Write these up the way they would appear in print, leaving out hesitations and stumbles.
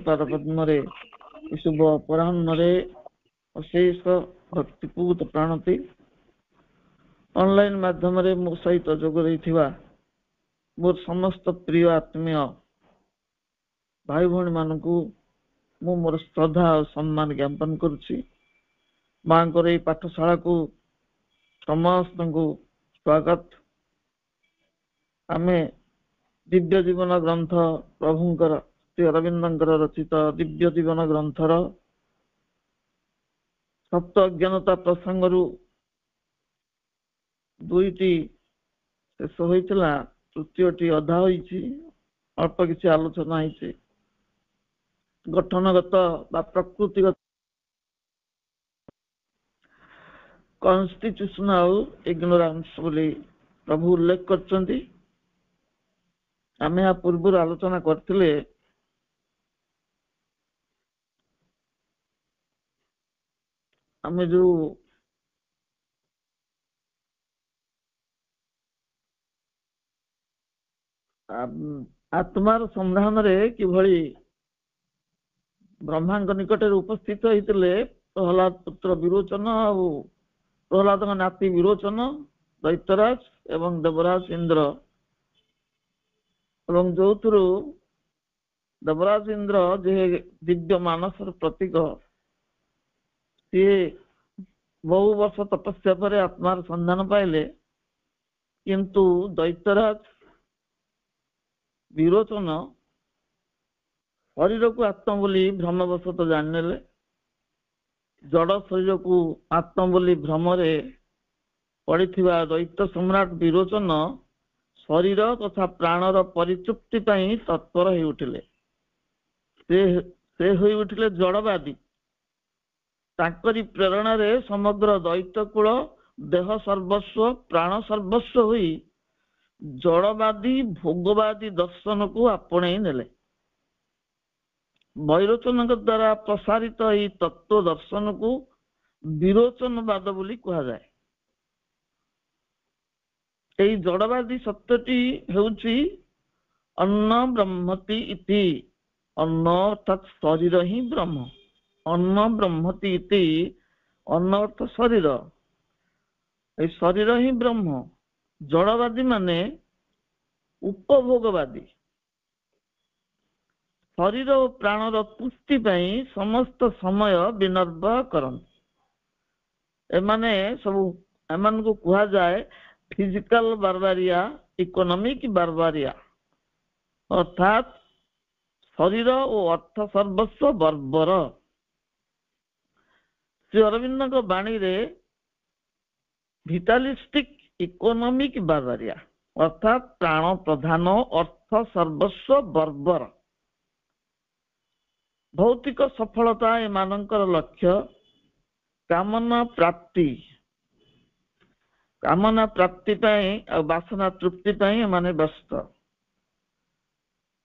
ପାଦ ପଦ୍ମରେ शुभ अपराह्न अशेष भक्तिपूत प्राणति ऑनलाइन माध्यम मो सहित जोग देइथिबा मोर समस्त प्रिय आत्मीय भाई भौणी मानकू मु मोर श्रद्धा और सम्मान ज्ञापन करुछि। मां को पाठशाला को समस्त को स्वागत। आमे दिव्य जीवन ग्रंथ प्रभुंकर श्री अरविंदंकर रचित दिव्य जीवन ग्रंथर सप्त अज्ञानता प्रसंगरु दुईटी शेष होइतिला, तृतीयटी अधा होइछि। अल्प किछि आलोचना होइछि। गठनगत बा प्रकृतिगत कॉन्स्टिट्यूशनल इग्नोरेंस बोली प्रभु उल्लेख करछन्ति। आमे आ पूर्व आलोचना करथिले आमे जो आत्मार संधान रे किभଳି ब्रह्मांग निकट उपस्थित होइतिले प्रहलाद पुत्र विरोचन और प्रहलाद नाती विरोचन, दैत्यराज एवं देवराज इंद्र एवं जो देवराज इंद्र जे दिव्य मानसर प्रतीक सी बहु वर्ष तपस्या पर आत्मार संधान पाइले, किंतु दैत्यराज विरोचन शरीर को आत्मा बोली भ्रमवशत जानिले। जड़ शरीर को आत्मा बोली भ्रमरे पड़िथिबा दैत्य सम्राट विरोचन शरीर तथा प्राणर परितृप्ति पई तत्पर होई उठिले। से होई उठिले जड़वादी। ताकरी प्रेरणा रे समग्र दैत्य कुल देह सर्वस्व प्राण सर्वस्व होई जड़वादी भोगवादी दर्शन को आपणे नेले। वैरोचन द्वारा प्रसारित यह तत्व दर्शन को विरोचनवाद बोली कहा जाए। यही जड़वादी सत्यटी हेउची अन्न ब्रह्मति इति। अन्न अर्थात शरीर ही ब्रह्म। अन्न ब्रह्मति इति, अन्न अर्थ शरीर, शरीर ही ब्रह्म। जड़वादी माने उपभोगवादी। शरीर और प्राणर पुष्टि पई समस्त समय विनर्व करन। एमाने सब एमान को कहा जाए फिजिकल बारबारिया, इकोनॉमिक बारबारिया, अर्थात शरीर और अर्थ सर्वस्व बर्बर। श्री अरविंद को बाणी रे विटालिस्टिक इकोनॉमिक बारबारिया अर्थात प्राण प्रधान अर्थ सर्वस्व बर्बर। भौतिक सफलता एमानकर लक्ष्य। कामना प्राप्ति पाई और वासना तृप्ति पाई एमाने व्यस्त।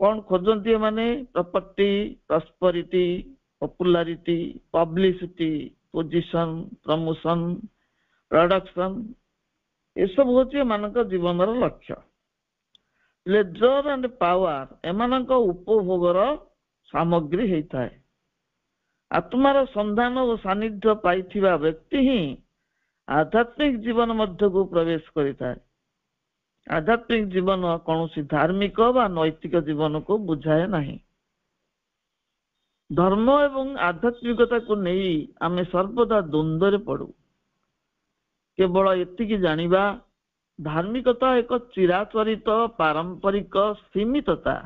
कौन खोजती माने property, prosperity, popularity, publicity, position, promotion, production, ये सब होची एमानक जीवनर लक्ष्य। प्लेजर एंड पावर एमानक उपभोगर सामग्री होता है। आत्मार संधान और सानिध्य पाइथिबा व्यक्ति ही आध्यात्मिक जीवन मध्य को प्रवेश करता है। आध्यात्मिक जीवन कौन सी धार्मिक व नैतिक जीवन को बुझाए नहीं। धर्म एवं आध्यात्मिकता को नहीं आमे सर्वदा द्वंद्व पड़ू। केवल एतिकी जानिबा धार्मिकता एक चिराचरित पारंपरिक सीमितता।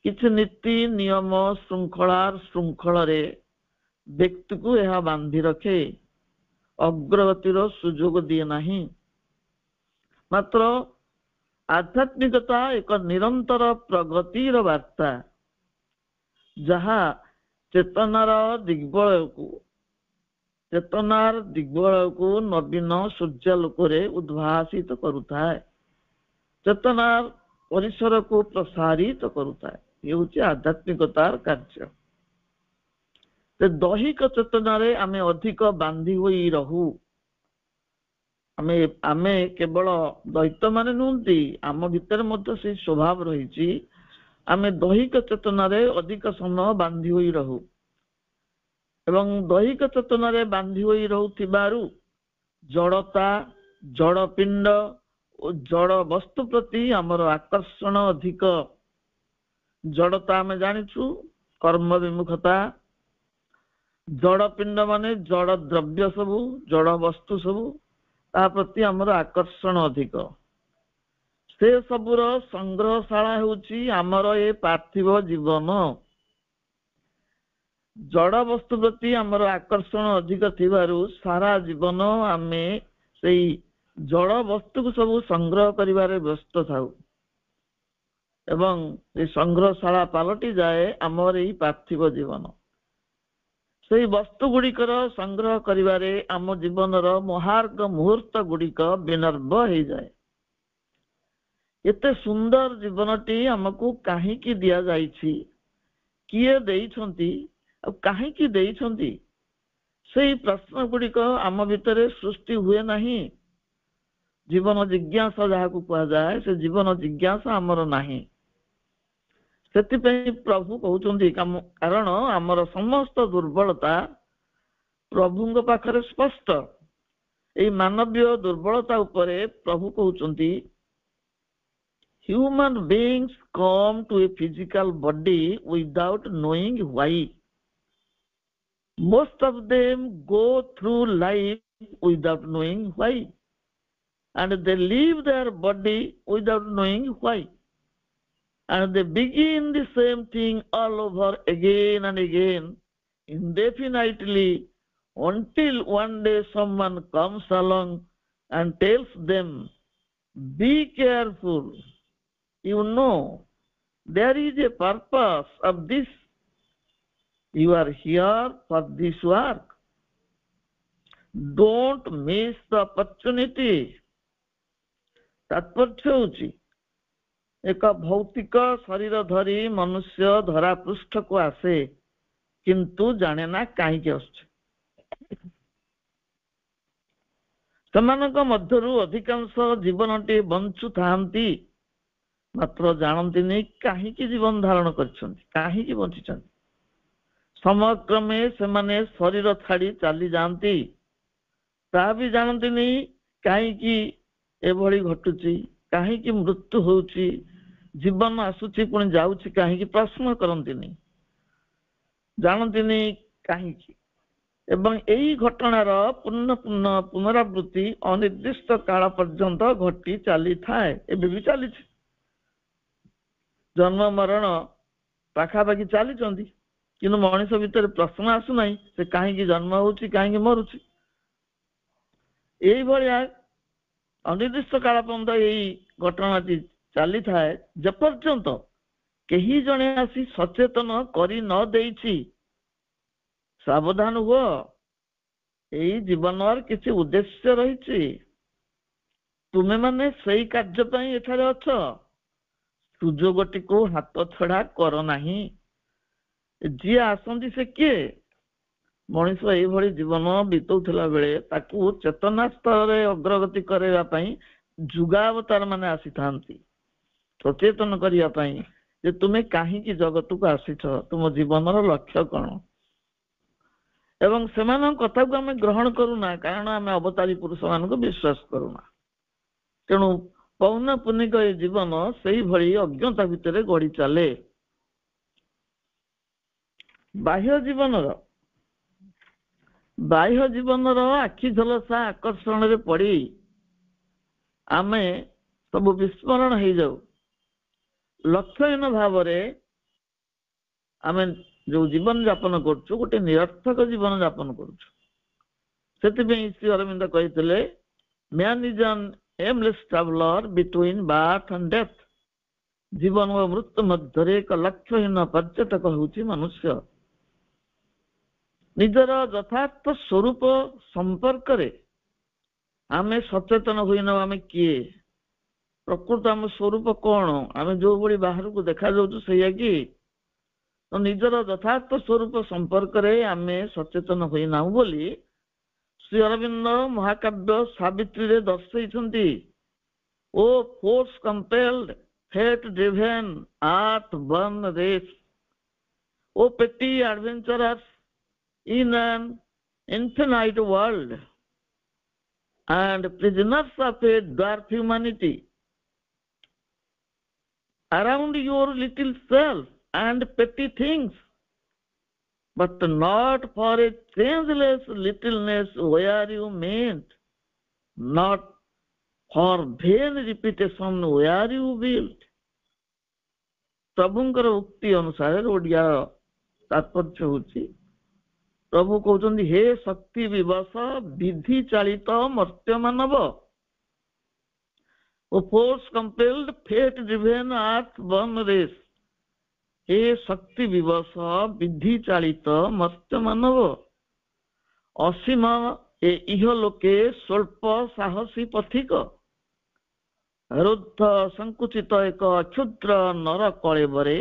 किछि नीति नियम श्रृंखला रे व्यक्ति को यह बांधी रखे, अग्रगतिर सुजोग दिए नहीं। मात्र आध्यात्मिकता एक निरंतर प्रगतिर वार्ता, जहा चेतनार दिग्बलय को नवीन सूर्यालोक रे उद्भासित करुता है। चेतनार परिसर को प्रसारित करुता है। ये हूँ आध्यात्मिकतार कार्य। दैहिक चेतना रे आमे अधिक बांधी हुई रहू। आमे केवल दैत्य माने नुहंती, आम भितर मध्य से स्वभाव रही। ଆମେ ଦୈହିକ ଚେତନାରେ ଅଧିକ ସମୟ ବାନ୍ଧି ହୋଇ ରହୁ ଏବଂ ଦୈହିକ ଚେତନାରେ ବାନ୍ଧି ହୋଇ ରହୁଥିବାରୁ ଜଡ଼ତା, ଜଡ଼ ପିଣ୍ଡ ଓ ଜଡ଼ ବସ୍ତୁ ପ୍ରତି ଆମର ଆକର୍ଷଣ ଅଧିକ। ଜଡ଼ତା ଆମେ ଜାଣିଛୁ କର୍ମ ବିମୁଖତା, ଜଡ଼ ପିଣ୍ଡ ମାନେ ଜଡ଼ ଦ୍ରବ୍ୟ ସବୁ, ଜଡ଼ ବସ୍ତୁ ସବୁ, ତା ପ୍ରତି ଆମର ଆକର୍ଷଣ ଅଧିକ। ସେ ସବୁର ସଂଗ୍ରହଶାଳା ହେଉଛି ଆମର ଏ ପାର୍ଥିବ ଜୀବନ। ଜଡ଼ ବସ୍ତୁ ପ୍ରତି ଆମର ଆକର୍ଷଣ ଅଧିକ ଥିବାରୁ ସାରା ଜୀବନ ଆମେ ସେଇ ଜଡ଼ ବସ୍ତୁକୁ ସବୁ ସଂଗ୍ରହ କରିବାରେ ବ୍ୟସ୍ତ ଥାଉ ଏବଂ ଏ ସଂଗ୍ରହଶାଳା ପାଲଟି ଯାଏ ଆମର ଏଇ ପାର୍ଥିବ ଜୀବନ। ସେଇ ବସ୍ତୁ ଗୁଡ଼ିକର ସଂଗ୍ରହ କରିବାରେ ଆମ ଜୀବନର ମହାର୍ଘ ମୁହୂର୍ତ୍ତ ଗୁଡ଼ିକ ବିନର୍ବ ହେଇଯାଏ। ଏତେ ସୁନ୍ଦର ଜୀବନଟି ଆମକୁ କାହିଁକି ଦିଆଯାଇଛି, କିଏ ଦେଇଛନ୍ତି ଆଉ କାହିଁକି ଦେଇଛନ୍ତି, ସେଇ ପ୍ରଶ୍ନ ଗୁଡ଼ିକ ଆମ ଭିତରେ ସୃଷ୍ଟି ହୁଏ ନାହିଁ। ଜୀବନ ଜିଜ୍ଞାସା ଯାହାକୁ କୁହାଯାଏ, ସେ ଜୀବନ ଜିଜ୍ଞାସା ଆମର ନାହିଁ। ସେଥିପାଇଁ ପ୍ରଭୁ କହୁଛନ୍ତି କାରଣ ଆମର ସମସ୍ତ ଦୁର୍ବଳତା ପ୍ରଭୁଙ୍କ ପାଖରେ ସ୍ପଷ୍ଟ। ଏଇ ମାନବୀୟ ଦୁର୍ବଳତା ଉପରେ ପ୍ରଭୁ କହୁଛନ୍ତି human beings come to a physical body without knowing why. Most of them go through life without knowing why, and they leave their body without knowing why, and they begin the same thing all over again and again indefinitely until one day someone comes along and tells them, be careful, you know there is a purpose of this, you are here for this work, don't miss the opportunity. ତାତ୍ପର୍ଯ୍ୟ ହେଉଛି ଏକ ଭୌତିକ ଶରୀର ଧରି ମନୁଷ୍ୟ ଧରା ପୃଷ୍ଠକୁ ଆସେ, କିନ୍ତୁ ଜାଣେ ନା କାହିଁକି ଆସୁଛି। ସେମାନଙ୍କ ମଧ୍ୟରୁ ଅଧିକାଂଶ ଜୀବନଟି ବଞ୍ଚୁଥାନ୍ତି, ମାତ୍ର ଜାଣନ୍ତିନି କାହିଁକି ଜୀବନ ଧାରଣ କରିଛନ୍ତି, କାହିଁକି ବଞ୍ଚିଛନ୍ତି। ସମୟକ୍ରମେ ସେମାନେ ଶରୀର ଛାଡ଼ି ଚାଲି ଯାଆନ୍ତି, ତାହା ବି ଜାଣନ୍ତିନି କାହିଁକି ଏଭଳି ଘଟୁଛି, କାହିଁକି ମୃତ୍ୟୁ ହେଉଛି, ଜୀବନ ଆସୁଛି ପୁଣି ଯାଉଛି କାହିଁକି, ପ୍ରଶ୍ନ କରନ୍ତିନି, ଜାଣନ୍ତିନି କାହିଁକି। ଏବଂ ଏଇ ଘଟଣାର ପୁନରାବୃତ୍ତି ଅନିର୍ଦ୍ଦିଷ୍ଟ କାଳ ପର୍ଯ୍ୟନ୍ତ ଘଟି ଚାଲିଥାଏ, ଏବେ ବି ଚାଲିଛି। ଜନ୍ମ ମରଣ ପାଖାପାଖି ଚାଲିଛନ୍ତି, କିନ୍ତୁ ମଣିଷ ଭିତରେ ପ୍ରଶ୍ନ ଆସୁନାହିଁ ସେ କାହିଁକି ଜନ୍ମ ହେଉଛି, କାହିଁକି ମରୁଛି। ଏଇଭଳିଆ ଅନିର୍ଦ୍ଦିଷ୍ଟ କାଳ ପର୍ଯ୍ୟନ୍ତ ଏଇ ଘଟଣାଟି ଚାଲିଥାଏ, ଯେପର୍ଯ୍ୟନ୍ତ କେହି ଜଣେ ଆସି ସଚେତନ କରି ନ ଦେଇଛି, ସାବଧାନ ହୁଅ, ଏଇ ଜୀବନର କିଛି ଉଦ୍ଦେଶ୍ୟ ରହିଛି, ତୁମେମାନେ ସେଇ କାର୍ଯ୍ୟ ପାଇଁ ଏଠାରେ ଅଛ, ସୁଯୋଗଟିକୁ ହାତ ଛଡା କର ନାହିଁ। ଯିଏ ଆସନ୍ତି ସେ କିଏ? ମଣିଷ ଏଇଭଳି ଜୀବନ ବିତଉଥିଲା ବେଳେ ତାକୁ ଚେତନା ସ୍ତରରେ ଅଗ୍ରଗତି କରିବା ପାଇଁ ଯୁଗାବତାର ମାନେ ଆସିଥାନ୍ତି, ସଚେତନ କରିବା ପାଇଁ ଯେ ତୁମେ କାହିଁକି ଜଗତକୁ ଆସିଛ, ତୁମ ଜୀବନର ଲକ୍ଷ୍ୟ କଣ। ଏବଂ ସେମାନଙ୍କ କଥାକୁ ଆମେ ଗ୍ରହଣ କରୁନା, କାରଣ ଆମେ ଅବତାରୀ ପୁରୁଷ ମାନଙ୍କୁ ବିଶ୍ୱାସ କରୁନା। ତେଣୁ ପୌନ ପୁନିକ ଏ ଜୀବନ ସେଇଭଳି ଅଜ୍ଞତା ଭିତରେ ଗଢି ଚାଲେ। ବାହ୍ୟ ଜୀବନର ଆଖି ଝଲସା ଆକର୍ଷଣରେ ପଡି ଆମେ ସବୁ ବିସ୍ମରଣ ହେଇଯାଉ। ଲକ୍ଷ୍ୟହୀନ ଭାବରେ ଆମେ ଯୋଉ ଜୀବନ ଯାପନ କରୁଛୁ, ଗୋଟେ ନିରର୍ଥକ ଜୀବନ ଯାପନ କରୁଛୁ। ସେଥିପାଇଁ ଶ୍ରୀ ଅରବିନ୍ଦ କହିଥିଲେ, man is an aimless traveller between birth and death. ଜୀବନ ଓ ମୃତ୍ୟୁ ମଧ୍ୟରେ ଏକ ଲକ୍ଷ୍ୟହୀନ ପର୍ଯ୍ୟଟକ ହେଉଛି ମନୁଷ୍ୟ। ନିଜର ଯଥାର୍ଥ ସ୍ୱରୂପ ସମ୍ପର୍କରେ ଆମେ ସଚେତନ ହୋଇନାଉ। ଆମେ କିଏ, ପ୍ରକୃତ ଆମ ସ୍ୱରୂପ କଣ, ଆମେ ଯୋଉଭଳି ବାହାରକୁ ଦେଖାଯାଉଛୁ ସେଇଆ କି? ତ ନିଜର ଯଥାର୍ଥ ସ୍ୱରୂପ ସମ୍ପର୍କରେ ଆମେ ସଚେତନ ହୋଇନାଉ ବୋଲି ଶ୍ରୀ ଅରବିନ୍ଦ ମହାକାବ୍ୟ ସାବିତ୍ରୀରେ ଦର୍ଶେଇଛନ୍ତି। ଓ force କମ୍ପେଲ୍ଡ fate-driven earth-born race, O petty adventurers in an infinite world and prisoners of a dwarf humanity, around your little self and petty things, but not for a changeless littleness where you meant, not for vain repetition where you built. प्रभुंकर उक्ति अनुसार ओडिया तात्पर्य होची प्रभु कहउछन्ति हे शक्ति विवश विधि चालित मर्त्य मानव ओ force compelled fate driven earth born race हे शक्ति विवश विधि चालित मर्त्य मानव असीम ए इह लोके स्वल्प साहसी पथिक रुद्ध संकुचित एक क्षुद्र नर कलेबरे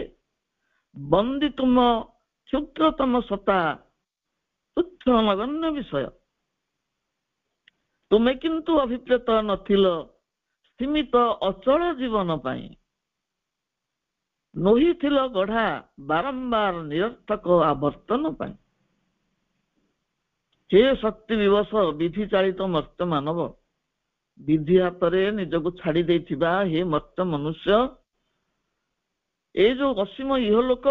बंदी तुम क्षुद्रतम सता तुच्छ नगण्य विषय तुमे किंतु अभिप्रेत नथिल सीमित अचल जीवन पाई नोही थिल गढ़ा बारंबार निरर्थक आवर्तन पाई हे शक्ति विवश विधि चालित मर्त्य मानव विधि हाथ रे निजको छाड़ी देथिबा हे मर्त्य मनुष्य ए जो असीम इहलोक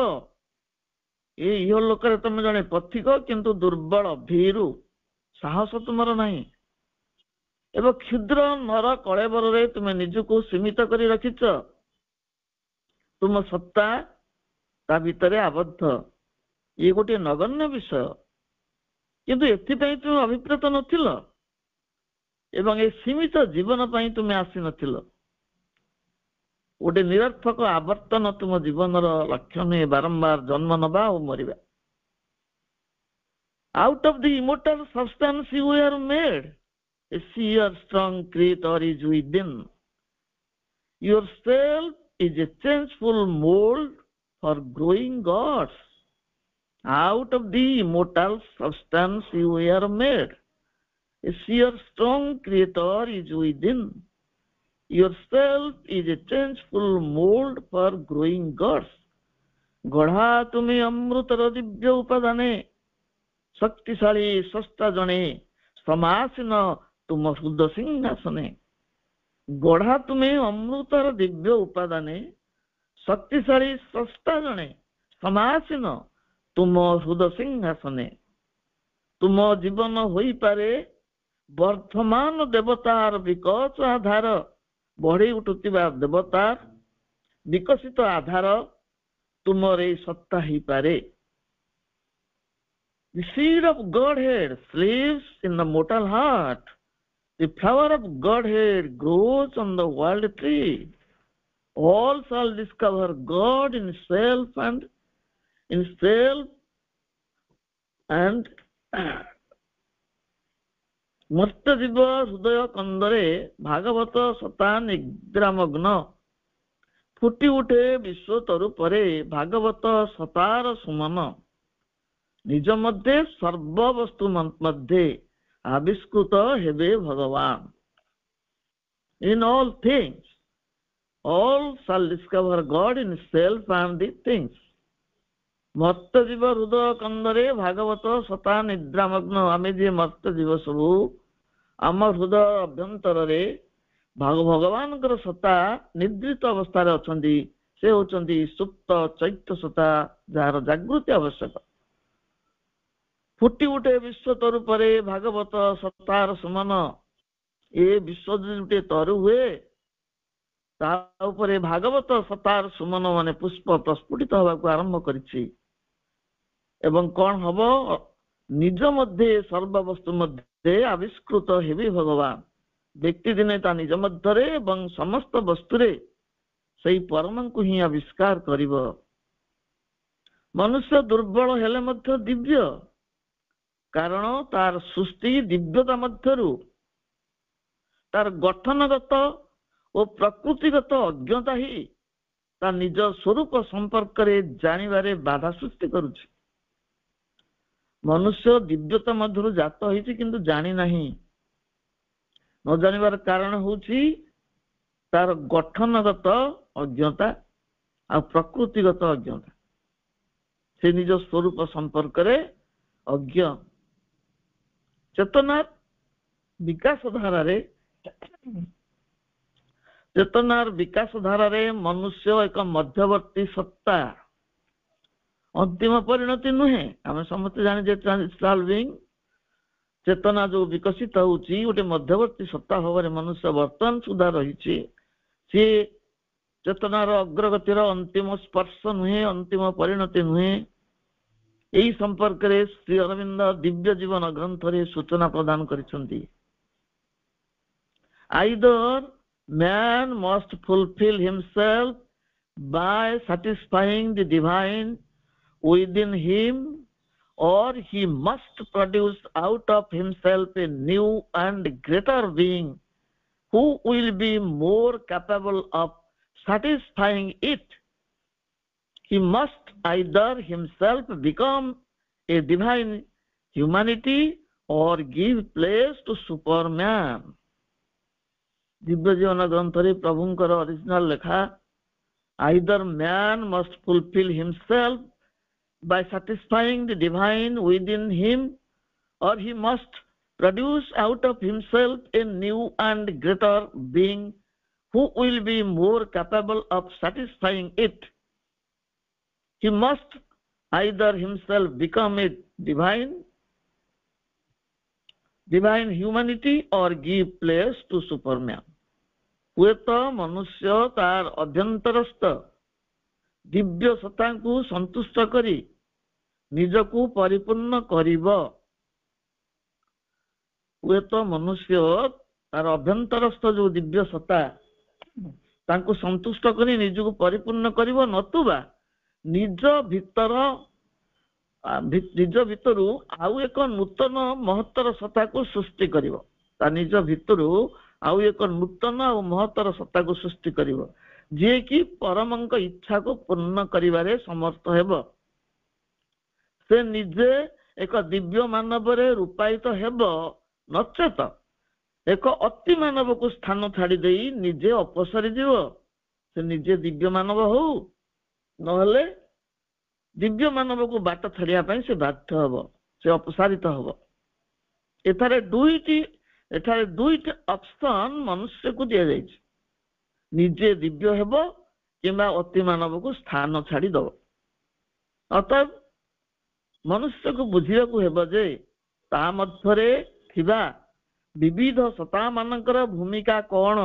ए इहलोक रे तुम जने पथिक किंतु दुर्बल भीरु साहस तुमर नहीं एवं क्षुद्र नर कलेबर रे तुम निजको सीमित करी रखिच तुम सत्ता ता भितरे आबद्ध ये गोटे नगण्य विषय किंतु एथिपई तुम अभिप्रेत नथिल एवं ए सीमित जीवन पाई तुम आसी नथिल गोटे निरर्थक आवर्तन तुम जीवन लक्ष्य नुहे बारंबार जन्म नबा और मरिबा out of the immortal substance you are made a sheer strong creator is within yourself is a changeful mold for growing gods out of the immortal substance you are made a sheer strong creator is within yourself is a changeful mold for growing gods गढ़ा तुम्हें अमृतर दिव्य उपादाने शक्तिशाली सस्ता जने समासीन तुम हृदय सिंहासने गढ़ा तुम्हें अमृतर दिव्य उपादाने शक्तिशाली सस्ता जने समासीन तुम हृदय सिंहासने तुम जीवन होई पारे वर्धमान देवतार विकस आधार बढ़ी उठुवा देवतार विकसित आधार तुमर सत्ता ही पारे The seed of Godhead lives in the mortal heart. The flower of Godhead grows on the world tree. All shall discover God in self and मर्त्य जीव हृदय कंदरे भागवत सता निद्रामग्न फुटी उठे विश्व तरु परे भागवत सतार सुमन निज मध्य सर्व वस्तु मध्य आविष्कृत हेबे भगवान in all things all shall discover God in self and the things मर्त्य जीव हृदय कंदरे भागवत सता निद्रामग्न आमे जे मर्त्य जीव सबू आम हृदय अभ्यंतर रे भगवान सत्ता निद्रित अवस्था अच्छी से होचंदी सुप्त चैत्य सत्ता जार जागृति आवश्यक फुटी उठे विश्व तरु परे भागवत सत्तार सुमन ए विश्व जुटे तरु हुए ताऊपरे भागवत सत्तार सुमन माने पुष्प प्रस्फुटित होगा आरंभ करिछि एवं कौन हम निज मध्य सर्व वस्तु मध्य आविष्कृत हेबी भगवान व्यक्ति दिने ता निज मध्य एवं समस्त वस्तु रे सही परम को ही आविष्कार करिब मनुष्य दुर्बल हेले मध्य दिव्य कारण तार सृष्टि दिव्यता मध्यरु तार गठनगत और प्रकृतिगत अज्ञता ही ता निज स्वरूप संपर्क रे जानिबारे बाधा सृष्टि करुछि मनुष्य दिव्यता मध्यरु जात होइछि किंतु जानि नाही न जानिबार कारण होछि तार गठनगत अज्ञता आ प्रकृतिगत अज्ञता से निज स्वरूप संपर्क रे अज्ञ चेतनार विकास धारा रे चेतनार विकास धारा रे मनुष्य एक मध्यवर्ती सत्ता अंतिम परिणति नुहे आम समस्त जाने ट्रांजिशनल बीइंग चेतना जो विकसित होउची गोटे मध्यवर्ती सत्ता होबारे मनुष्य वर्तमान सुधा रही सी चेतनार अग्रगतिर अंतिम स्पर्श नुहे अंतिम परिणति नुहे यही संपर्क रे श्री अरविंद दिव्य जीवन ग्रंथ रे सूचना प्रदान करिसंती either man must fulfill himself by satisfying the divine within him or he must produce out of himself a new and greater being who will be more capable of satisfying it. He must either himself become a divine humanity or give place to superman. Divya जीवन ग्रंथ रे प्रभुंकर original लेखा either man must fulfil himself by satisfying the divine within him or he must produce out of himself a new and greater being who will be more capable of satisfying it. He must either himself become a divine humanity or give place to superman. हुए तो मनुष्य तार अभ्यंतरस्थ दिव्य सत्ता को संतुष्ट करी निजकू परिपूर्ण करिब हुए तो मनुष्य तार अभ्यंतरस्थ जो दिव्य सत्ता तांको संतुष्ट करी निजकू परिपूर्ण करिब नतुबा निज भितरु आउ एक नूतन महत्तर सत्ता को सृष्टि करिब ता निज भितरु आउ एक नूतन और महत्तर सत्ता को सृष्टि करिब जे कि परमंक इच्छा को पूर्ण करिबारे समर्थ हेबो से निजे एक दिव्य मानव रे रूपायित हेबो नचेत एक अति मानव को स्थान छाड़ी देई निजे अपसरी जीव से निजे दिव्य मानव हो नहले दिव्य मानव को बाट छाड़िया पई से बाध्य हबो से अपसारित हबो एथारे दुईटी ऑप्शन मनुष्य को दिया जाइछ निजे दिव्य हेबो किंबा अति मानव को स्थान छाड़ी दबो अतः मनुष्य को बुझिया को हेबो जे ता मध्यरे थिबा विविध सत्ता मानकर भूमिका कोन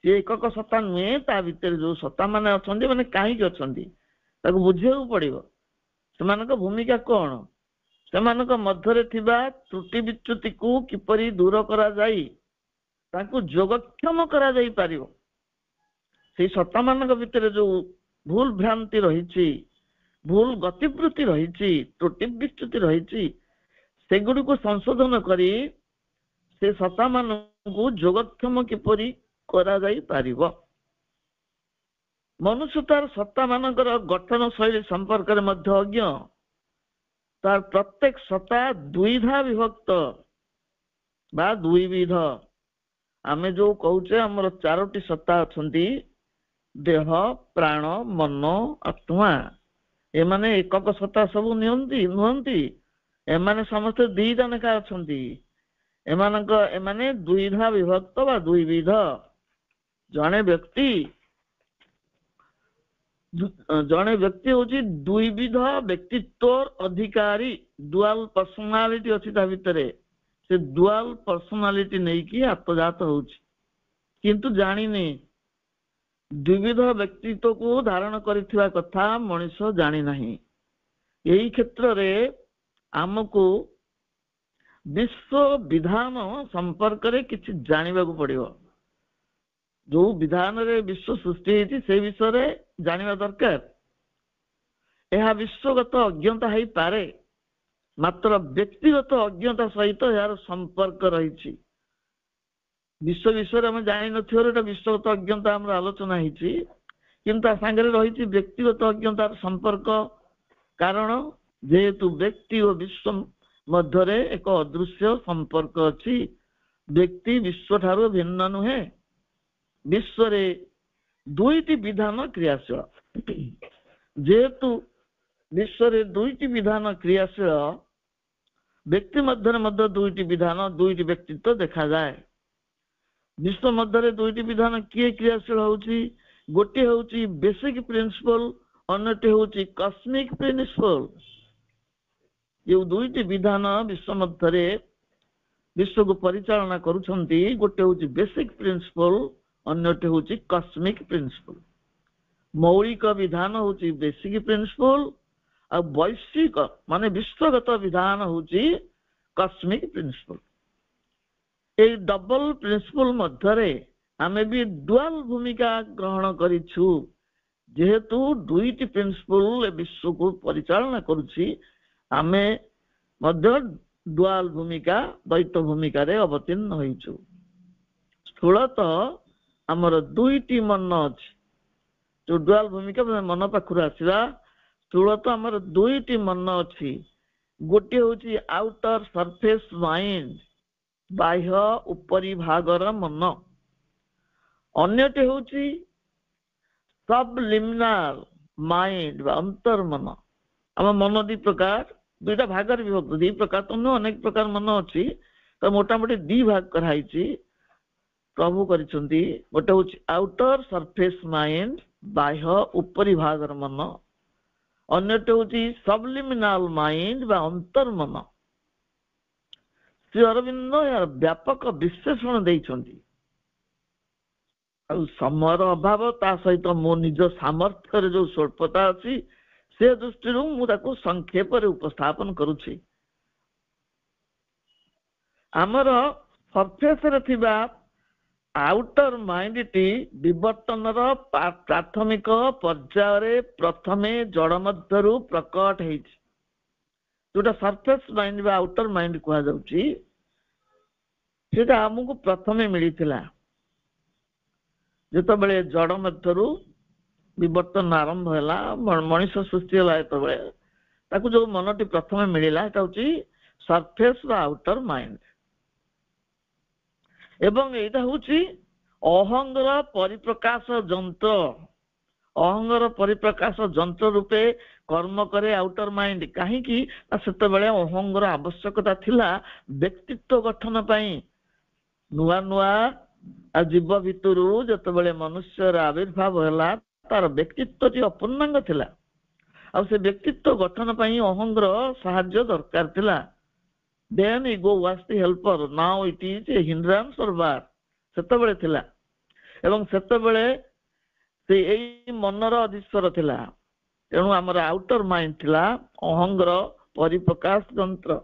जे एकक सत्ता नुहे ता भीतर जो सत्ता माने अछंदी माने काहे के अछंदी ताको बुझिया को पड़िबो सेमानक भूमिका कोन सेमानक मध्यरे थिबा त्रुटि विच्युति को किपरि दूर करा जाई ताको जोगक्षम करा जाई पारिबो से सत्ता मानक भीतर जो भूल भ्रांति रहिछि भूल गतिवृत्ति रहिछि त्रुटि विच्युति रहिछि सेगुडी को संशोधन करी से सत्ता मानक को जोगक्षम किपरि करा जाई पारिबो मनुष्य तार सत्ता मानकर गठन शैली संपर्क रे मध्य अज्ञ तार प्रत्येक सत्ता द्विधा विभक्त बा द्विविध आमे जो कहूचे हमर चारोटी सत्ता अछंती देह प्राण मन आत्मा ए माने एकक सत्ता सब नुहंती एमाने समस्त दुईटा नेका अछंती एमाने द्विधा विभक्त बा द्विविध जने व्यक्ति होची द्विविध व्यक्तित्व अधिकारी डुअल पर्सनालिटी अछि ता भितरे से डुअल पर्सनालिटी नै कि आत्मजात होची किंतु जानिने द्विविध व्यक्तित्व को धारण करिथिबा कथा मनुष्य जानि नाही एही क्षेत्र रे हमको विश्व विधान संपर्क रे किछि जानिबा को पड़िबो जो विधान रे विश्व सृष्टि होती से विषय रे जानिबा दरकार यह विश्वगत अज्ञता है पारे मात्र व्यक्तिगत अज्ञता सहित यार संपर्क रही विश्व विषय में जानी नथिवर विश्वगत अज्ञता हमर आलोचना होती किंतु सांगे रही व्यक्तिगत अज्ञतार संपर्क कारण जेहेतु व्यक्ति और विश्व मध्य एक अदृश्य संपर्क अच्छी व्यक्ति विश्व ठारू भिन्न नुहे विश्व दुईटी विधान क्रियाशील जेहेतु विश्व दुईटी विधान क्रियाशील व्यक्ति मध्य दुईटी विधान दुईटी व्यक्तित्व देखा जाए विश्व मध्य दुईटी विधान किए क्रियाशील होउची गोटे होउची बेसिक प्रिंसिपल अन्यटे होउची कॉस्मिक प्रिंसिपल ये दुईटी विधान विश्व मध्य विश्व को परिचालना करुछंती गोटे होउची बेसिक प्रिंसिपल अन्यटे होउची कॉस्मिक प्रिंसिपल मौलिक विधान होउची बेसिक प्रिंसिपल आ वैश्विक माने विश्वगत विधान होउची cosmic principle a double principle मध्यरे आमे भी डुअल भूमिका ग्रहण करिछु जेहेतु दुईटी प्रिंसिपल विश्व को परिचालना करुछि आमे मध्य डुअल भूमिका द्वैत भूमिका रे अवतीर्ण होइछु स्थूलतः हमर दुईटी मन अछि जो डुअल भूमिका मन पाखुर आसिला स्थूलतः हमर दुईटी मन अछि गोटे होछि आउटर सरफेस माइंड बाह्य उपरि भागर मन अन्यटे होछि सबलिमिनाल माइंड बा अंतर मन हम मन दी प्रकार दुईटा भागर विभक्त दी प्रकार तो अनेक प्रकार मन अछि तो मोटामोटी दी भाग कराइछि प्रभु करिसंती गोटे होछि आउटर सरफेस माइंड बाह्य उपरि भागर मन अन्यटे होछि सबलिमिनाल माइंड बा अंतर मन श्री अरविंद यार व्यापक विश्लेषण देइछंती समयर अभाव ता सहित मो निज सामर्थ्य जो स्वल्पता अछि से दृष्टि मु ताको संक्षेप रे उपस्थापन करूछि हमर सरफेस रे थिबा आउटर माइंड टी विवर्तन प्राथमिक पर्याय प्रथमे जड़ मध्यरु प्रकट हेछि जोटा सरफेस माइंड बा आउटर माइंड कहा जाउछि सेटा हमकु प्रथमे मिलिथिला जेतो बेले जड़ मध्यरु विवर्तन आरंभ होला मनुष्य सृष्टि होला एतो बेले ताकू जो मनटी प्रथमे मिलिला एटा होछि सरफेस बा आउटर माइंड एवं एटा होछि अहंगर परिप्रकाश यंत्र अहंगर परिप्रकाश यंत्र रूपे कर्म करे आउटर माइंड कहीं की सेते बेले अहंगर आवश्यकता थिला व्यक्तित्व गठन पई नुआ नुआ जीव भितरु जते बेले मनुष्यर आविर्भाव होला तार व्यक्तित्व टी अपूर्णांग थिला आ से व्यक्तित्व गठन पई अहंगर सहाय्य दरकार थिला then ego was the helper now it is a hindrance or bar सेते बेले थिला एवं सेते बेले से एई मनर अधिश्वर थिला तेणु हमर आउटर माइंड थिला अहंगर परिप्रकाश यंत्र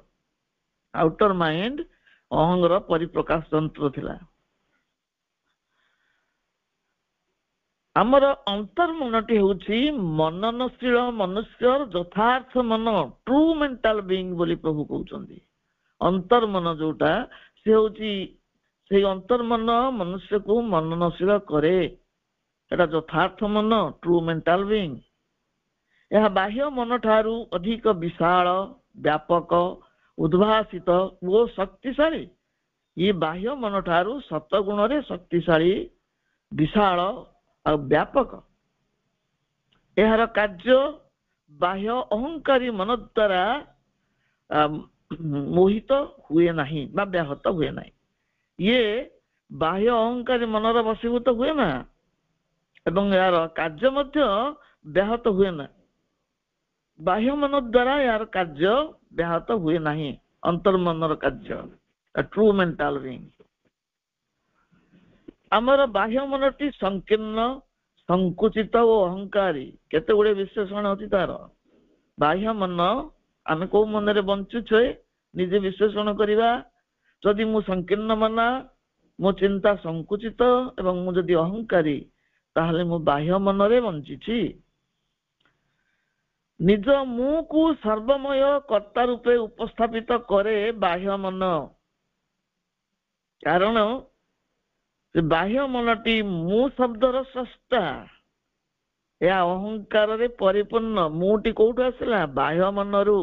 आउटर माइंड अहंगर परिप्रकाश यंत्र थिला हमर अंतर मनटी होछि मननशील मनुष्यर यथार्थ मन ट्रू मेंटल बीइंग बोली प्रभु कहउचंदी अंतर मन जोटा से होछि से अंतर मन मनुष्य को मननशील करे एटा यथार्थ मन ट्रू मेंटल बीइंग यह बाह्य मन ठारू अधिक विशाल व्यापक उद्भासित वो शक्तिशाली ये बाह्य मन ठारू सतगुण रे शक्तिशाली विशाल और व्यापक यार कार्य बाह्य अहंकारी मन द्वारा मोहित हुए नहीं बा व्याहत हुए नहीं ये बाह्य अहंकारी मनर वशीभूत हुए ना एवं यार कार्य मध्य व्याहत हुए ना बाह्य मन द्वारा यार कार्य व्याहत हुए नहीं अंतर्मनर कार्य ट्रू मेंटल बीइंग आमर बाह्य मनटी संकीर्ण संकुचित और अहंकारी केते गुडे विशेषण अछि तार बाह्य मन आमे को मन रे बंचुछे निजे विश्लेषण करिवा जदि मु संकीर्ण मना मो चिंता संकुचित एवं मु जदि अहंकारी ताहले मु बाह्य मन रे बंचिछि निज मु को सर्वमय कर्ता रूपे उपस्थापित करे बाह्य मन कारण से बाह्य मनटी मु शब्दर स्रष्टा या अहंकार रे परिपूर्ण मुटी कोठु आसला बाह्य मनरु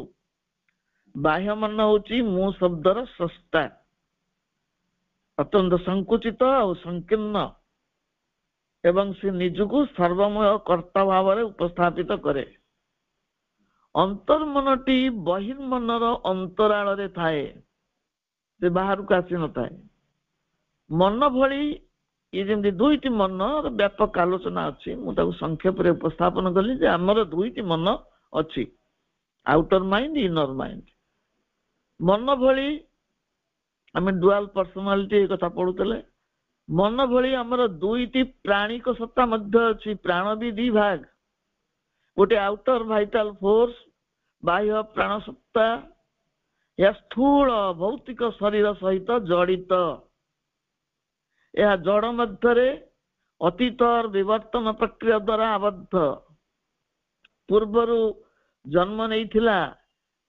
बाह्य मन होची मु शब्दर स्रष्टा अत्यंत संकुचित और संकीर्ण ଏବଂ ସେ ନିଜକୁ ସର୍ବମୟ କର୍ତ୍ତା ଭାବରେ ଉପସ୍ଥାପିତ କରେ। ଅନ୍ତର୍ମନଟି ବହିର୍ମନର ଅନ୍ତରାଳରେ ଥାଏ, ସେ ବାହାରକୁ ଆସିନଥାଏ। ମନ ଭଳି ଇଏ ଯେମିତି ଦୁଇଟି ମନର ବ୍ୟାପକ ଆଲୋଚନା ଅଛି, ମୁଁ ତାକୁ ସଂକ୍ଷେପରେ ଉପସ୍ଥାପନ କଲି ଯେ ଆମର ଦୁଇଟି ମନ ଅଛି, ଆଉଟର ମାଇଣ୍ଡ, ଇନର ମାଇଣ୍ଡ। ମନ ଭଳି ଆମେ ଡୁଆଲ ପର୍ସନାଲିଟି ଏ କଥା ପଢୁଥିଲେ। ମନ ଭଳି ଆମର ଦୁଇଟି ପ୍ରାଣିକ ସତ୍ତା ମଧ୍ୟ ଅଛି। ପ୍ରାଣ ବି ଦି ଭାଗ, ଗୋଟେ ଆଉଟର ଭାଇଟାଲ ଫୋର୍ସ ବାହ୍ୟ ପ୍ରାଣ ସତ୍ତା, ଏହା ସ୍ଥୂଳ ଭୌତିକ ଶରୀର ସହିତ ଜଡ଼ିତ। ଏହା ଜଡ଼ ମଧ୍ୟରେ ଅତୀତର ବିବର୍ତ୍ତନ ପ୍ରକ୍ରିୟା ଦ୍ୱାରା ଆବଦ୍ଧ। ପୂର୍ବରୁ ଜନ୍ମ ନେଇଥିଲା,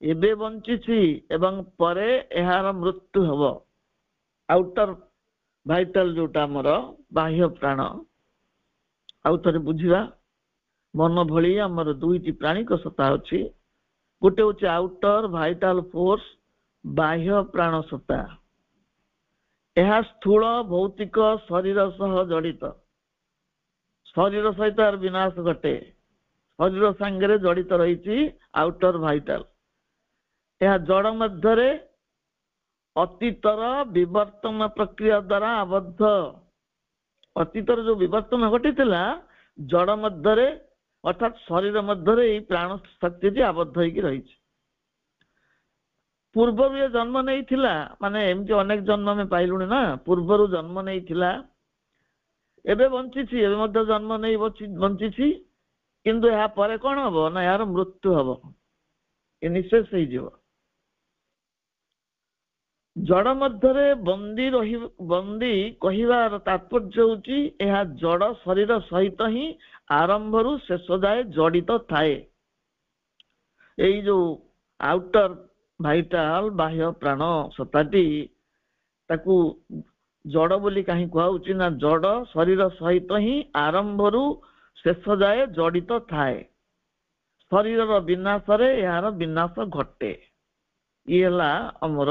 ଏବେ ବଞ୍ଚିଛି ଏବଂ ପରେ ଏହାର ମୃତ୍ୟୁ ହେବ। ଆଉଟର ଭାଇଟାଲ ଯୋଉଟା ଆମର ବାହ୍ୟ ପ୍ରାଣ। ଆଉ ଥରେ ବୁଝିବା, ମନ ଭଳି ଆମର ଦୁଇଟି ପ୍ରାଣିକ ସତ୍ତା ଅଛି। ଗୋଟେ ହଉଛି ଆଉଟର ଭାଇଟାଲ ଫୋର୍ସ ବାହ୍ୟ ପ୍ରାଣ ସତ୍ତା। ଏହା ସ୍ଥୂଳ ଭୌତିକ ଶରୀର ସହ ଜଡ଼ିତ। ଶରୀର ସହିତ ଏହାର ବିନାଶ ଘଟେ। ଶରୀର ସାଙ୍ଗରେ ଜଡ଼ିତ ରହିଛି ଆଉଟର ଭାଇଟାଲ। ଏହା ଜଡ଼ ମଧ୍ୟରେ ଅତୀତର ବିବର୍ତ୍ତନ ପ୍ରକ୍ରିୟା ଦ୍ୱାରା ଆବଦ୍ଧ। ଅତୀତର ଯୋଉ ବିବର୍ତ୍ତନ ଘଟିଥିଲା ଜଡ଼ ମଧ୍ୟରେ ଅର୍ଥାତ ଶରୀର ମଧ୍ୟରେ ଏଇ ପ୍ରାଣ ଶକ୍ତିଟି ଆବଦ୍ଧ ହେଇକି ରହିଛି। ପୂର୍ବରୁ ଏ ଜନ୍ମ ନେଇଥିଲା, ମାନେ ଏମିତି ଅନେକ ଜନ୍ମ ଆମେ ପାଇଲୁଣି ନା, ପୂର୍ବରୁ ଜନ୍ମ ନେଇଥିଲା, ଏବେ ବଞ୍ଚିଛି, ଏବେ ମଧ୍ୟ ଜନ୍ମ ନେଇ ବଞ୍ଚିଛି, କିନ୍ତୁ ଏହା ପରେ କଣ ହବ ନା ଏହାର ମୃତ୍ୟୁ ହବ, ଏ ନିଃଶେଷ ହେଇଯିବ। ଜଡ଼ ମଧ୍ୟରେ ବନ୍ଦୀ କହିବାର ତାତ୍ପର୍ଯ୍ୟ ହଉଛି ଏହା ଜଡ଼ ଶରୀର ସହିତ ହିଁ ଆରମ୍ଭରୁ ଶେଷ ଯାଏ ଜଡ଼ିତ ଥାଏ। ଏଇ ଯୋଉ ଆଉଟର ଭାଇଟାଲ ବାହ୍ୟ ପ୍ରାଣ ସତ୍ତାଟି, ତାକୁ ଜଡ଼ ବୋଲି କାହିଁ କୁହାହଉଛି ନା ଜଡ଼ ଶରୀର ସହିତ ହିଁ ଆରମ୍ଭରୁ ଶେଷ ଯାଏ ଜଡ଼ିତ ଥାଏ। ଶରୀରର ବିନାଶରେ ଏହାର ବିନାଶ ଘଟେ। ଇଏ ହେଲା ଆମର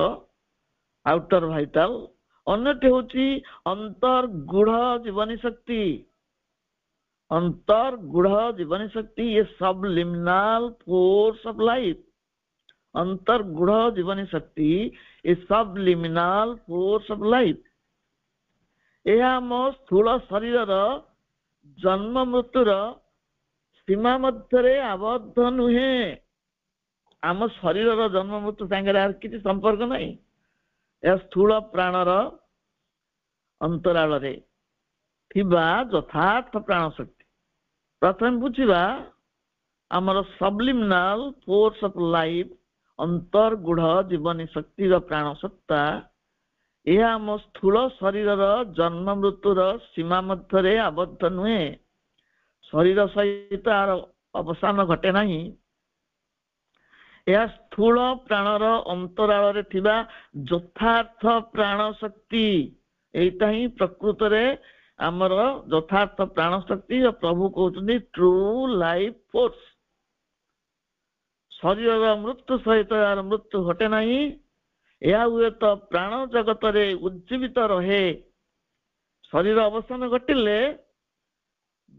ଆଉଟର ଭାଇଟାଲ। ଅନ୍ୟଟି ହଉଛି ଅନ୍ତର୍ଗୂଢ ଜୀବନୀ ଶକ୍ତି। ଅନ୍ତର୍ଗୂଢ ଜୀବନୀ ଶକ୍ତି ଏ सबलिमिनल फोर्स ऑफ लाइफ। अंतर्गूढ़ जीवनी शक्ति ए सबलिमिनल फोर्स ऑफ लाइफ। यह आम स्थूल शरीर जन्म मृत्युर सीमा मध्य आबद्ध नुहे। आम शरीर जन्म मृत्यु सागर किसी संपर्क नहीं। यह स्थूल प्राणर अंतराल यथार्थ प्राण शक्ति। प्रथम बुझा आमर सबलिमिनल फोर्स ऑफ लाइफ अंतर्गूढ़ जीवनी शक्ति प्राण सत्ता यह आम स्थूल शरीर जन्म मृत्युर सीमा मध्य आबद्ध नुहे। शरीर सहित अवसान घटे नहीं। यह स्थूल प्राणर अंतराल यथार्थ प्राण शक्ति यहीटा ही प्रकृत रे आमर यथार्थ प्राण शक्ति। प्रभु कहते ट्रू लाइफ फोर्स। शरीर मृत्यु सहित यार मृत्यु घटे नहीं। यह हुए तो प्राण जगत रे उज्जीवित रहे। शरीर अवसान घटिले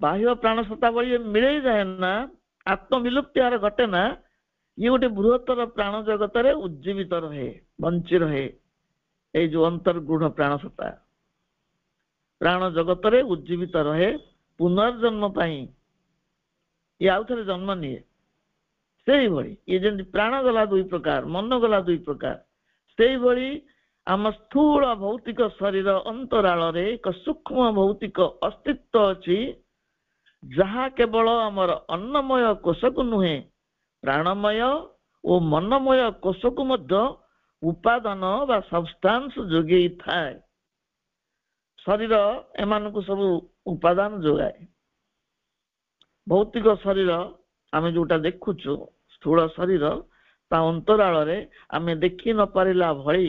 बाह्य प्राण सत्ता बड़ी मिले जाए ना, आत्मविलुप्ति यार घटे ना। ये गोटे बृहत्तर प्राण जगत रे उज्जीवित रहे, बंची रहे। ये जो अंतर्गूढ़ प्राण सत्ता प्राण जगत रे उज्जीवित रहे पुनर्जन्म पाई ये आउ थे जन्म निये। से भली ये जमी प्राण गला दुई प्रकार, मन गला दुई प्रकार, से भली आम स्थूल भौतिक शरीर अंतराल रे एक सूक्ष्म भौतिक अस्तित्व अच्छी जहा केवल आमर अन्नमय कोश को नुहे प्राणमय और मनमय कोश को मध्य उपादान बा सब्सटेंस जोगे थाए। शरीर एमान को सब उपादान जोगाए। भौतिक शरीर आम जोटा देखुचु स्थूल शरीर ता अंतराल रे आम देखी न पारिला भली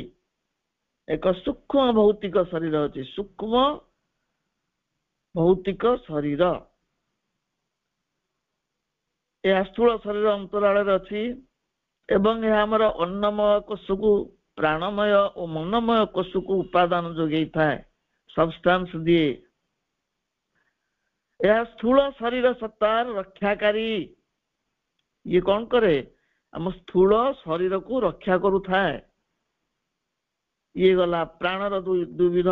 एक सूक्ष्म भौतिक शरीर अच्छी। सूक्ष्म भौतिक शरीर यह स्थूल शरीर अंतराल अच्छी एवं यह आमर अन्नमय कोश को प्राणमय और मनमय कोश को उपादान जोगे थाए, सब्सटेंस दिए। ଏହା ସ୍ଥୂଳ ଶରୀର ସତ୍ତାର ରକ୍ଷାକାରୀ। ଇଏ କଣ କରେ? ଆମ ସ୍ଥୂଳ ଶରୀରକୁ ରକ୍ଷା କରୁଥାଏ। ଇଏ ଗଲା ପ୍ରାଣର ଦୁଇବିଧ।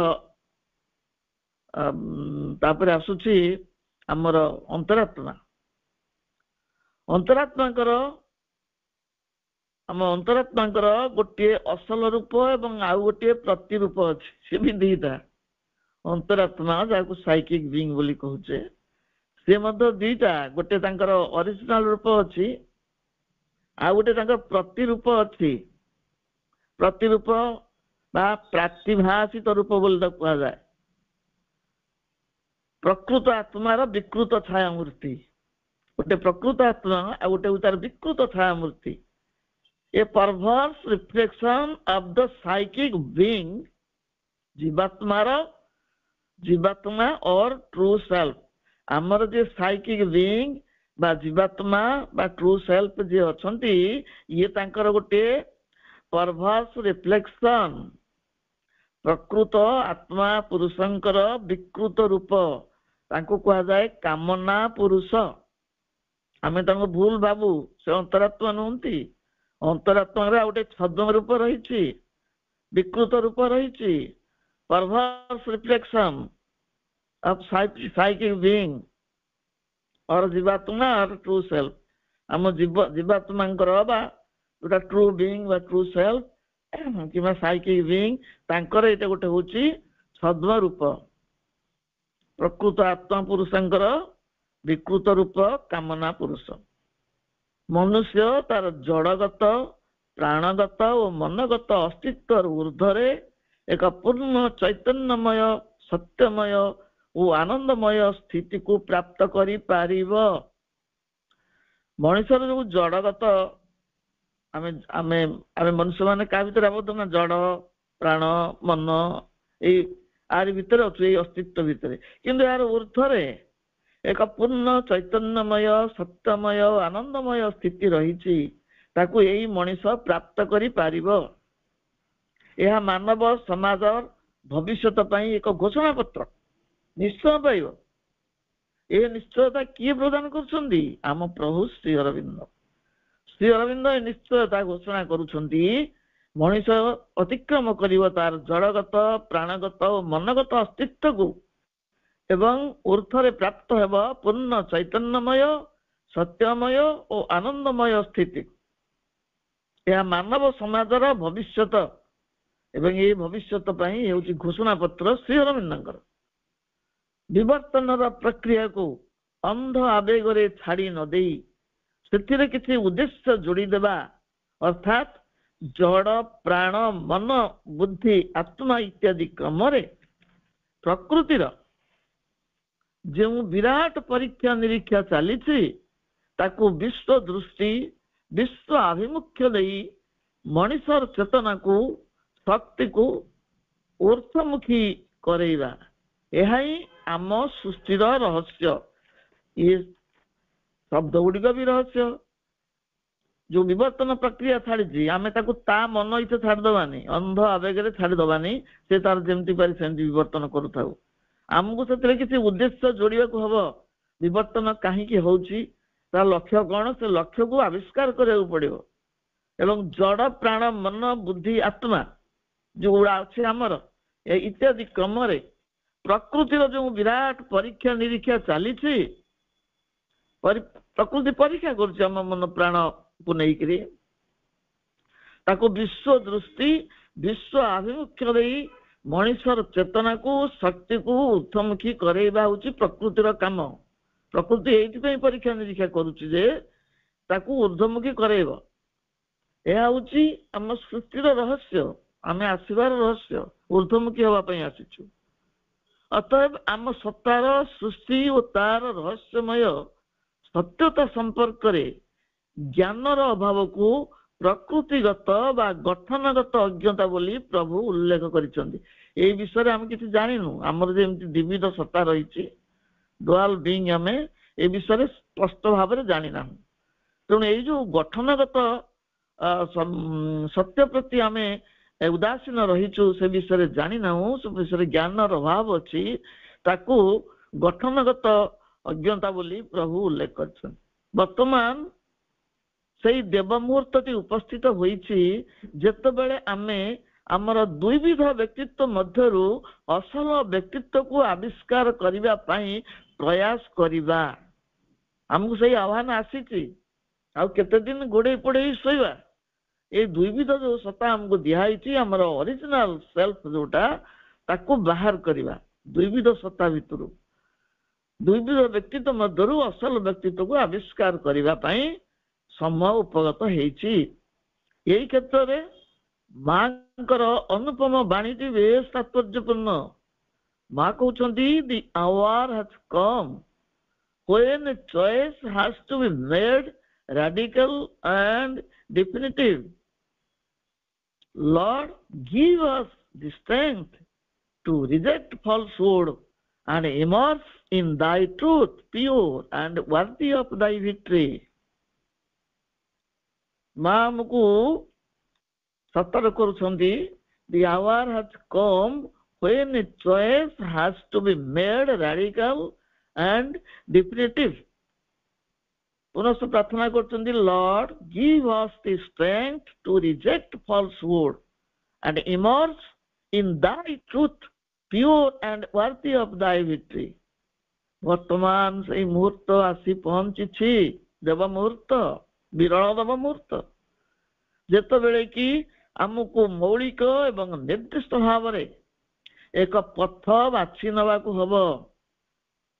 ତାପରେ ଆସୁଛି ଆମର ଅନ୍ତରାତ୍ମା। ଆମ ଅନ୍ତରାତ୍ମାଙ୍କର ଗୋଟିଏ ଅସଲ ରୂପ ଏବଂ ଆଉ ଗୋଟିଏ ପ୍ରତିରୂପ ଅଛି। ସେ ବି ଦିଟା। ଅନ୍ତରାତ୍ମା ଯାହାକୁ ସାଇକିକ ବିଙ୍ଗ ବୋଲି କହୁଛେ, ସେ ମଧ୍ୟ ଦିଟା। ଗୋଟେ ତାଙ୍କର ଅରିଜିନାଲ ରୂପ ଅଛି, ଆଉ ଗୋଟେ ତାଙ୍କର ପ୍ରତିରୂପ ଅଛି। ପ୍ରତିରୂପ ବା ପ୍ରାତିଭାସିତ ରୂପ ବୋଲି ତାକୁ କୁହାଯାଏ। ପ୍ରକୃତ ଆତ୍ମାର ବିକୃତ ଛାୟା ମୂର୍ତ୍ତି ଗୋଟେ ପ୍ରକୃତ ଆତ୍ମା, ଆଉ ଗୋଟେ ତାର ବିକୃତ ଛାୟା ମୂର୍ତ୍ତି। ଏ perverse reflection of the psychic being, जीवात्मा और ट्रू सेल्फ। आमर जे साइकिक बीइंग बा जीवात्मा बा ट्रू सेल्फ जे अछंती, ये तांकर गोटे परवर्स रिफ्लेक्शन, प्रकृत आत्मा पुरुषंकर विकृत रूप। तांको कहा जाए कामना पुरुष। आमे तांको भूल भाबू से अंतरात्मा नुहंती। अंतरात्मा रे गोटे छद्म रूप रही, विकृत रूप रही, परवर्स रिफ्लेक्शन ऑफ साइकिक बीइंग और जीवात्मा और ट्रू सेल्फ। आम जीवात्मा जोटा ट्रू बीइंग बा ट्रू सेल्फ कि साइकिक बीइंग, तांकर एटा गोटे होची छद्म रूप। प्रकृत आत्मा पुरुषंकर विकृत रूप कामना पुरुष। मनुष्य तार जड़गत, प्राणगत और मनगत अस्तित्व ऊर्ध्वरे एक पूर्ण चैतन्यमय, सत्यमय और आनंदमय स्थिति को प्राप्त करि पारिबो। मनुष्यर जो जड़गत, आमे आमे आमे मनुष्य माने का भीतर आबद्ध ना, जड़ प्राण मन आर भीतर अच्छे अस्तित्व भीतर, किंतु यार ऊर्ध्वरे एक पूर्ण चैतन्यमय, सत्यमय, आनंदमय स्थिति रही। ताकू यही मनीष प्राप्त करि पारिबो। यह मानव समाज भविष्यत पई एक घोषणा पत्र निश्चय पाइब। ये निश्चयता किए प्रदान करछंदी? आम प्रभु श्री अरविंद। श्री अरविंद निश्चयता घोषणा करुछंदी। मनीष अतिक्रम करिबो तार जड़गत, प्राणगत और मनगत अस्तित्व को एवं ऊर्ध्वरे प्राप्त हेब पूर्ण चैतन्यमय, सत्यमय और आनंदमय स्थिति। यह मानव समाजर भविष्यत एवं ये भविष्यत पई हेउची घोषणा पत्र श्री अरविंदंकर। विवर्तन प्रक्रिया को अंध आवेग रे छाड़ी न देई सेथिरे किछि उद्देश्य जोड़ी देबा, अर्थात जड़ प्राण मन बुद्धि आत्मा इत्यादि क्रम रे प्रकृतिर जो विराट परीक्षा निरीक्षा चली ताकू विश्व दृष्टि, विश्व आभिमुख्य देई मनीषर चेतना को, शक्ति को ऊर्ध्वमुखी करेगा। यह ही आम सृष्टिर रहस्य। ये शब्द गुड़िक भी रहस्य। जो विवर्तन प्रक्रिया छाड़ी आमे ताकू ता मन इच्छा छाड़देवानी, अंध आवेग छाड़देवानी। से तार जमती पारि सेमती विवर्तन करूथाउ। आमको से किसी उद्देश्य जोड़िया को हब। विवर्तन कहीं होउची, तार लक्ष्य कौन, से लक्ष्य को आविष्कार करिया पड़िबो। एवं जड़ प्राण मन बुद्धि आत्मा जो गुड़ा अच्छे आमर इत्यादि क्रम रे प्रकृतिर जो विराट परीक्षा निरीक्षा चली, प्रकृति परीक्षा करुच्ची आम मन प्राण को लेकिरी। ताको विश्व दृष्टि, विश्व आभिमुख्य देई मनीषर चेतना को, शक्ति को ऊर्ध्वमुखी करेबा होची प्रकृतिर काम। प्रकृति एइथिपई परीक्षा निरीक्षा करुच्ची जे ताकू ऊर्ध्वमुखी करेबो। यह होची आम सृष्टिर रहस्य, आमे आसीबार रहस्य, ऊर्ध्वमुखी हवा पई आसीछु। अतएव आम सत्तार सृष्टि और तार रहस्यमय सत्यता संपर्क रे ज्ञानर अभाव को प्रकृतिगत बा गठनगत अज्ञता बोली प्रभु उल्लेख करिसंती। ए विषय आम किसी जानिनु। आमर जेमती द्विविध सत्ता रही, डुअल बीइंग, आमे ए विषय स्पष्ट भाव में जानी ना। तेणु ये जो गठनगत सत्य प्रति आमे उदासीन रहीचु, से विषय जानी ना, से विषय ज्ञान अभाव अच्छी। ताकू गठनगत ଅଜ୍ଞତା ବୋଲି ପ୍ରଭୁ ଉଲ୍ଲେଖ କରିଛନ୍ତି। ବର୍ତ୍ତମାନ ସେଇ ଦେବ ମୁହୂର୍ତ୍ତଟି ଉପସ୍ଥିତ ହୋଇଛି ଯେତେବେଳେ ଆମେ ଆମର ଦୁଇବିଧ ବ୍ୟକ୍ତିତ୍ୱ ମଧ୍ୟରୁ ଅସଲ ବ୍ୟକ୍ତିତ୍ୱକୁ ଆବିଷ୍କାର କରିବା ପାଇଁ ପ୍ରୟାସ କରିବା। ଆମକୁ ସେଇ ଆହ୍ୱାନ ଆସିଛି। ଆଉ କେତେ ଦିନ ଗୋଡେଇ ପୋଡେଇ ଶୋଇବା? ଏଇ ଦୁଇବିଧ ଯୋଉ ସତ୍ତା ଆମକୁ ଦିଆହେଇଛି, ଆମର ଅରିଜିନାଲ ସେଲ୍ଫ ଯୋଉଟା, ତାକୁ ବାହାର କରିବା। ଦୁଇବିଧ ସତ୍ତା ଭିତରୁ, ଦୁଇବିଧ ବ୍ୟକ୍ତିତ୍ୱ ମଧ୍ୟରୁ ଅସଲ ବ୍ୟକ୍ତିତ୍ୱକୁ ଆବିଷ୍କାର କରିବା ପାଇଁ ସମୟ ଉପଗତ ହେଇଛି। ଏଇ କ୍ଷେତ୍ରରେ ମାଙ୍କର ଅନୁପମ ବାଣୀଟି ବେଶ ତାତ୍ପର୍ଯ୍ୟପୂର୍ଣ୍ଣ। ମା କହୁଛନ୍ତି, the hour has come when a choice has to be made radical and definitive. Lord, give us the strength to reject falsehood and immerse in thy truth, pure and worthy of thy victory. ମା ଆମକୁ ସତର୍କ କରୁଛନ୍ତି, the hour has come when a choice has to be made radical and definitive. ପୁନଃ ପ୍ରାର୍ଥନା କରୁଛନ୍ତି, Lord, give us the strength to reject falsehood and immerse in thy truth, pure and worthy of thy victory. ବର୍ତ୍ତମାନ ସେଇ ମୁହୂର୍ତ୍ତ ଆସି ପହଞ୍ଚିଛି, ଦେବ ମୁହୂର୍ତ୍ତ, ବିରଳ ଦେବ ମୁହୂର୍ତ୍ତ, ଯେତେବେଳେ କି ଆମକୁ ମୌଳିକ ଏବଂ ନିର୍ଦ୍ଦିଷ୍ଟ ଭାବରେ ଏକ ପଥ ବାଛି ନେବାକୁ ହବ।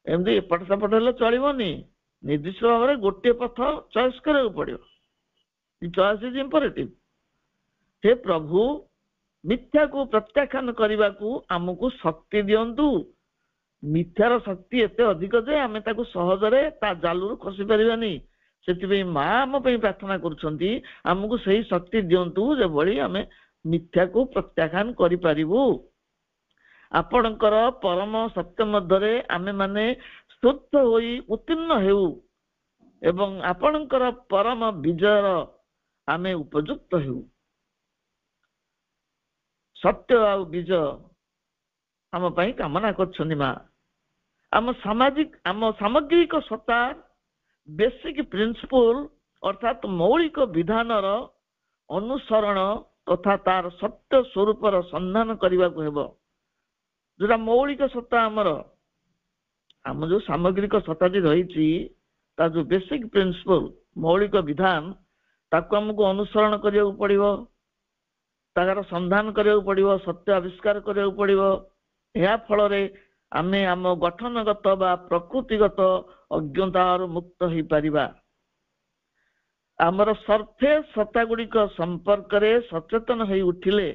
ଏମିତି ଏପଟ ସେପଟ ହେଲେ ଚଳିବନି। ନିର୍ଦ୍ଦିଷ୍ଟ ଭାବରେ ଗୋଟିଏ ପଥ ଚଏସ୍ କରିବାକୁ ପଡିବ। Choice is ଇମ୍ପରେଟିଭ। ହେ ପ୍ରଭୁ, ମିଥ୍ୟାକୁ ପ୍ରତ୍ୟାଖ୍ୟାନ କରିବାକୁ ଆମକୁ ଶକ୍ତି ଦିଅନ୍ତୁ। ମିଥ୍ୟାର ଶକ୍ତି ଏତେ ଅଧିକ ଯେ ଆମେ ତାକୁ ସହଜରେ ତା ଜାଲରୁ ଖସି ପାରିବାନି। ସେଥିପାଇଁ ମା ଆମ ପାଇଁ ପ୍ରାର୍ଥନା କରୁଛନ୍ତି, ଆମକୁ ସେଇ ଶକ୍ତି ଦିଅନ୍ତୁ ଯେଭଳି ଆମେ ମିଥ୍ୟାକୁ ପ୍ରତ୍ୟାଖ୍ୟାନ କରିପାରିବୁ। ଆପଣଙ୍କର ପରମ ସତ୍ୟ ମଧ୍ୟରେ ଆମେମାନେ ଶୁଦ୍ଧ ହୋଇ ଉତ୍ତୀର୍ଣ୍ଣ ହେଉ ଏବଂ ଆପଣଙ୍କର ପରମ ବିଜୟର ଆମେ ଉପଯୁକ୍ତ ହେଉ। ସତ୍ୟ ଆଉ ବିଜୟ ଆମ ପାଇଁ କାମନା କରୁଛନ୍ତି ମା। ଆମ ସାମଗ୍ରିକ ସତ୍ତା ବେସିକ ପ୍ରିନ୍ସିପଲ ଅର୍ଥାତ୍ ମୌଳିକ ବିଧାନର ଅନୁସରଣ ତଥା ତାର ସତ୍ୟ ସ୍ୱରୂପର ସନ୍ଧାନ କରିବାକୁ ହେବ। ଯୋଉଟା ମୌଳିକ ସତ୍ତା ଆମର ଯୋଉ ସାମଗ୍ରିକ ସତ୍ତାଟି ରହିଛି, ତା ଯୋଉ ବେସିକ ପ୍ରିନ୍ସିପଲ ମୌଳିକ ବିଧାନ, ତାକୁ ଆମକୁ ଅନୁସରଣ କରିବାକୁ ପଡିବ, ତାହାର ସନ୍ଧାନ କରିବାକୁ ପଡିବ, ସତ୍ୟ ଆବିଷ୍କାର କରିବାକୁ ପଡିବ। ଏହା ଫଳରେ ଆମେ ଆମ ଗଠନଗତ ବା ପ୍ରକୃତିଗତ ଅଜ୍ଞତାରୁ ମୁକ୍ତ ହେଇପାରିବା। ଆମର ସରଫେସ ସତ୍ତା ଗୁଡିକ ସମ୍ପର୍କରେ ସଚେତନ ହେଇ ଉଠିଲେ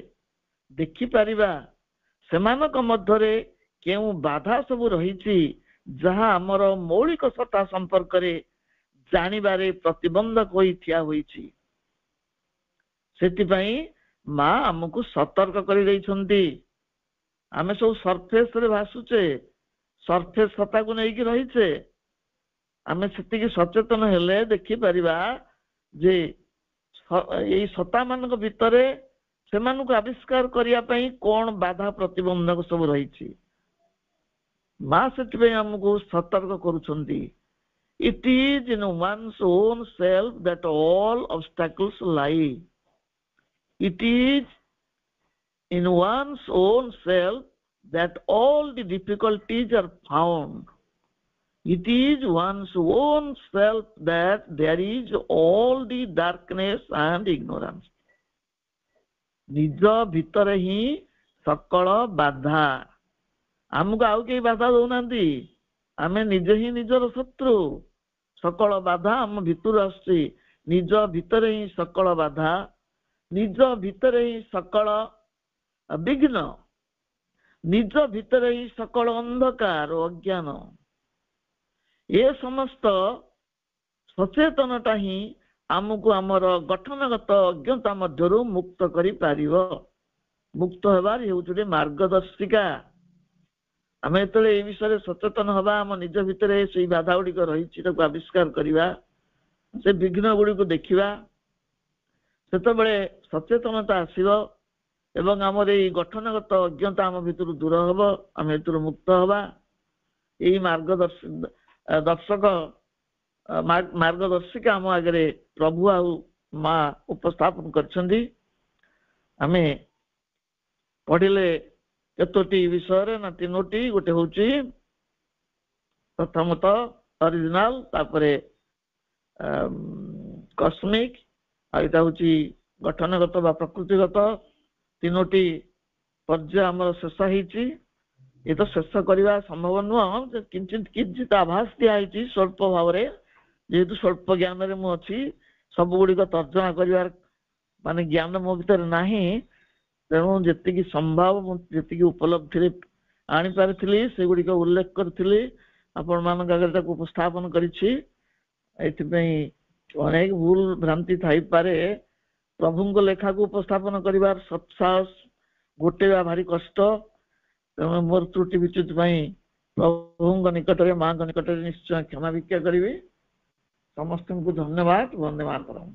ଦେଖିପାରିବା ସେମାନଙ୍କ ମଧ୍ୟରେ କେଉଁ ବାଧା ସବୁ ରହିଛି, ଯାହା ଆମର ମୌଳିକ ସତ୍ତା ସମ୍ପର୍କରେ ଜାଣିବାରେ ପ୍ରତିବନ୍ଧକ ହୋଇ ଠିଆ ହୋଇଛି। ସେଥିପାଇଁ ମା ଆମକୁ ସତର୍କ କରିଦେଇଛନ୍ତି। ଆମେ ସବୁ ସରଫେସରେ ଭାସୁଛେ, ସରଫେସ ସତ୍ତାକୁ ନେଇକି ରହିଛେ। ଆମେ ସେତିକି ସଚେତନ ହେଲେ ଦେଖିପାରିବା ଯେ ଏଇ ସତ୍ତା ମାନଙ୍କ ଭିତରେ ସେମାନଙ୍କୁ ଆବିଷ୍କାର କରିବା ପାଇଁ କଣ ବାଧା ପ୍ରତିବନ୍ଧକ ସବୁ ରହିଛି। ମା ସେଥିପାଇଁ ଆମକୁ ସତର୍କ କରୁଛନ୍ତି। It is in one's own self that all obstacles lie. It is in one's own self that all the difficulties are found. It is one's own self that there is all the darkness and ignorance. ନିଜ ଭିତରେ ହିଁ ସକଳ ବାଧା। ଆମକୁ ଆଉ କେହି ବାଧା ଦଉନାହାନ୍ତି, ଆମେ ନିଜେ ହିଁ ନିଜର ଶତ୍ରୁ। ସକଳ ବାଧା ଆମ ଭିତରୁ ଆସୁଛି। ନିଜ ଭିତରେ ହିଁ ସକଳ ବାଧା, ନିଜ ଭିତରେ ହିଁ ସକଳ ବିଘ୍ନ, ନିଜ ଭିତରେ ହିଁ ସକଳ ଅନ୍ଧକାର ଓ ଅଜ୍ଞାନ। ଏ ସମସ୍ତ ସଚେତନତା ହିଁ ଆମକୁ ଆମର ଗଠନଗତ ଅଜ୍ଞତା ମଧ୍ୟରୁ ମୁକ୍ତ କରିପାରିବ। ମୁକ୍ତ ହେବାର ହେଉଛି ଗୋଟେ ମାର୍ଗଦର୍ଶିକା। ଆମେ ଯେତେବେଳେ ଏ ବିଷୟରେ ସଚେତନ ହବା, ଆମ ନିଜ ଭିତରେ ସେଇ ବାଧା ଗୁଡିକ ରହିଛି ତାକୁ ଆବିଷ୍କାର କରିବା, ସେ ବିଘ୍ନ ଗୁଡିକୁ ଦେଖିବା, ସେତେବେଳେ ସଚେତନତା ଆସିବ ଏବଂ ଆମର ଏଇ ଗଠନଗତ ଅଜ୍ଞତା ଆମ ଭିତରୁ ଦୂର ହବ, ଆମେ ଏଥିରୁ ମୁକ୍ତ ହବା। ଏଇ दर्शक मार्गदर्शिका आम आगे प्रभु आ माँ उपस्थापन करछंदी आमे पढ़िले केतोटी विषय ना तीनोटी गोटे होची प्रथमतः ओरिजिनल तापरे कॉस्मिक आइटा होची गठनगत बा प्रकृतिगत तीनोटी पर्याय हमर शेष हिची ये तो शेष करवा संभव नुह किंचित किंचित आभास दिया स्वल्प भाव रे जेहेतु स्वल्प ज्ञान रे मु अच्छी सब गुड़ी तर्जना कर माने ज्ञान मो भीतर नाही तेणु जी संभाव जी उपलब्धि आनी पारी से गुड़ी उल्लेख करी आपण मान आगे उपस्थापन करी अनेक भूल भ्रांति थाई पारे प्रभु लेखा को उपस्थापन करिवार सत्साहस गोटे भारी कष्ट तेणु मोर त्रुटि विच्युत प्रभु निकट में माँ निकट में निश्चय क्षमा भिक्षा करी समस्त को धन्यवाद वंदे मातरम।